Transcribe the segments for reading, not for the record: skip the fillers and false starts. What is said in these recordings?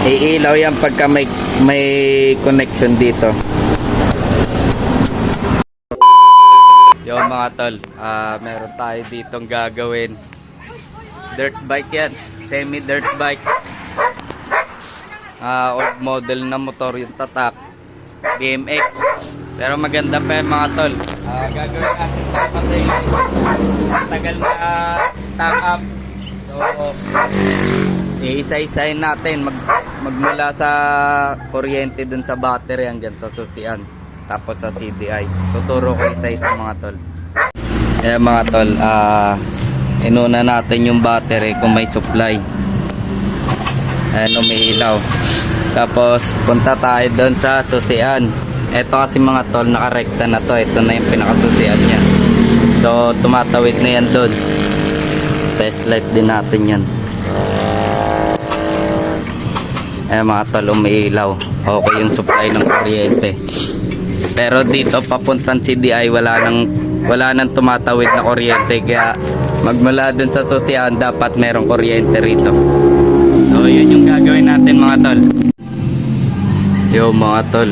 Iilaw yan pagka may connection dito. Yo mga tol, meron tayo ditong gagawin. Dirt bike yan, semi dirt bike. Old model na motor yung tatak, BMX. Pero maganda pa yan mga tol. Gagawin natin ito kasi tagal na stock up. So iisa-isahin natin magmula sa kuryente dun sa battery hanggang sa susian, tapos sa CDI. Tuturo ko isa-isa mga tol. Kaya mga tol, inuna natin yung battery kung may supply. Ayan, umiilaw. Tapos punta tayo doon sa susian. Ito kasi mga tol, nakarekta na to. Ito na yung pinakasusian niya. So tumatawid na yan doon. Test light din natin yan. Ayan mga tol, umiilaw. Okay yung supply ng kuryente. Pero dito papuntang CDI wala nang tumatawid na kuryente. Kaya magmula dun sa susian dapat merong kuryente rito. So yun yung gagawin natin mga tol. Yo mga tol,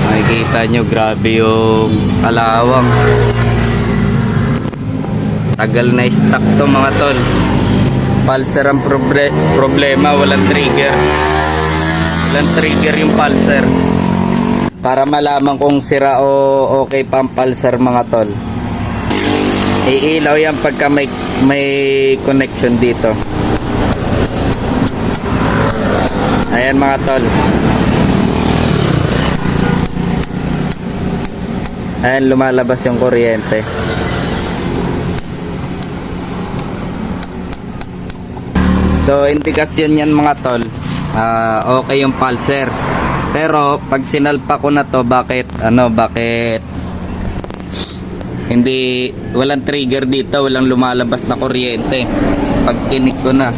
makikita nyo grabe yung kalawang. Tagal na stock to mga tol. Pulsar ang problema, walang trigger. Walang trigger yung pulsar. Para malaman kung sira o okay pa ang pulsar mga tol, iilaw yan pagka may connection dito. Ayan mga tol. Ayan, lumalabas yung kuryente. So indikasyon yan mga tol, okay yung pulsar. Pero pag sinalpa ko na to, bakit hindi, walang trigger dito, walang lumalabas na kuryente pag tinik ko na.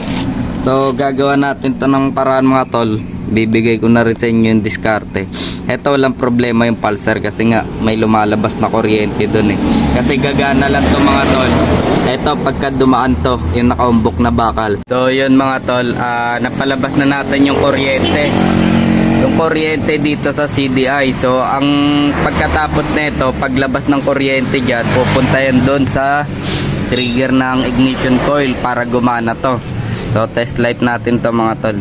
So gagawa natin to ng paraan mga tol. Bibigay ko na rin sa inyo yung diskarte. Ito walang problema yung pulsar kasi nga may lumalabas na kuryente dun eh. Kasi gagana lang to mga tol. Ito pagka dumaan to, yung nakaumbok na bakal. So yun mga tol, napalabas na natin yung kuryente. Yung kuryente dito sa CDI. So ang pagkatapos nito, paglabas ng kuryente dyan, pupunta yan doon sa trigger ng ignition coil para gumana to. So test light natin to mga tol.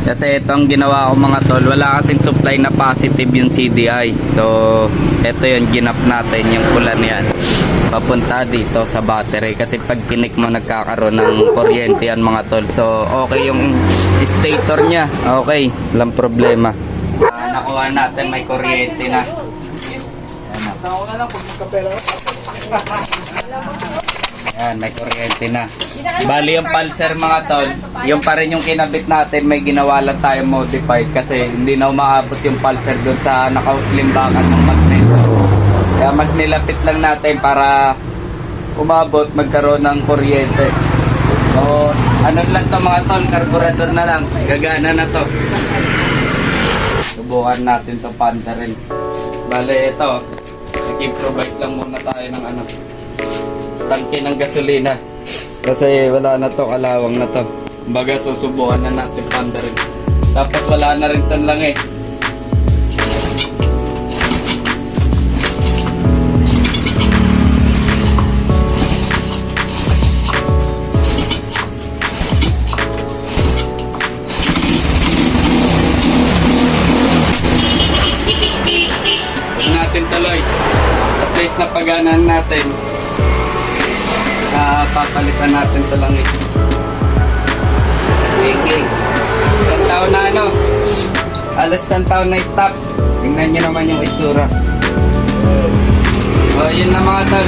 Kasi ito ang ginawa ko mga tol, wala kasing supply na positive yung CDI. So ito yung ginap natin, yung pula niyan papunta dito sa battery. Kasi pag kinik mo nagkakaroon ng kuryente yan mga tol. So okay yung stator nya, okay, walang problema. Nakuha natin, may kuryente na. Ayan, may kuryente na. Bali yung pulsar mga tol, yung pa rin yung kinabit natin, may ginawa lang tayo modified kasi hindi na umaabot yung pulsar doon sa nakauslimbakan ng magnet. Kaya mas nilapit lang natin para umabot, magkaroon ng kuryente. So ano lang to mga tol, carburetor na lang, gagana na to. Subukan natin to panda rin. Bali ito, nag-improvise lang muna tayo ng tangke ng gasolina kasi wala na to, kalawang na to. Baga susubukan na natin panda rin. Tapos wala na rin to lang eh. Huwag natin tuloy. At least napaganan natin. Papalitan natin ito lang eh. Okay. Isang taon na alas isang taon na stop. Tingnan nyo naman yung itsura. So yun na mga tol.